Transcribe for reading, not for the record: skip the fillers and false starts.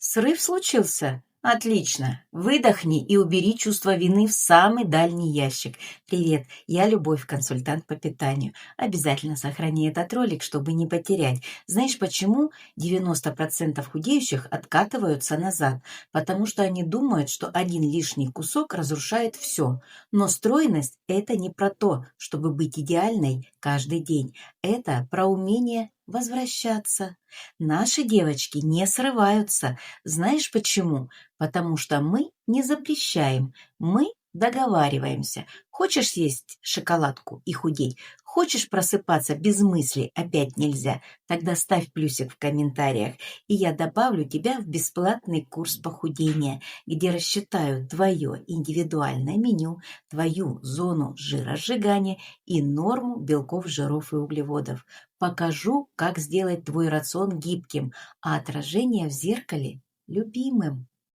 Срыв случился? Отлично. Выдохни и убери чувство вины в самый дальний ящик. Привет, я Любовь, консультант по питанию. Обязательно сохрани этот ролик, чтобы не потерять. Знаешь почему 90% худеющих откатываются назад? Потому что они думают, что один лишний кусок разрушает все. Но стройность– это не про то, чтобы быть идеальной каждый день. Это про умение возвращаться. Наши девочки не срываются. Знаешь почему? Потому что мы не запрещаем, мы договариваемся. Хочешь съесть шоколадку и худеть? Хочешь просыпаться без мысли? Опять нельзя. Тогда ставь плюсик в комментариях, и я добавлю тебя в бесплатный курс похудения, где рассчитаю твое индивидуальное меню, твою зону жиросжигания и норму белков, жиров и углеводов. Покажу, как сделать твой рацион гибким, а отражение в зеркале любимым.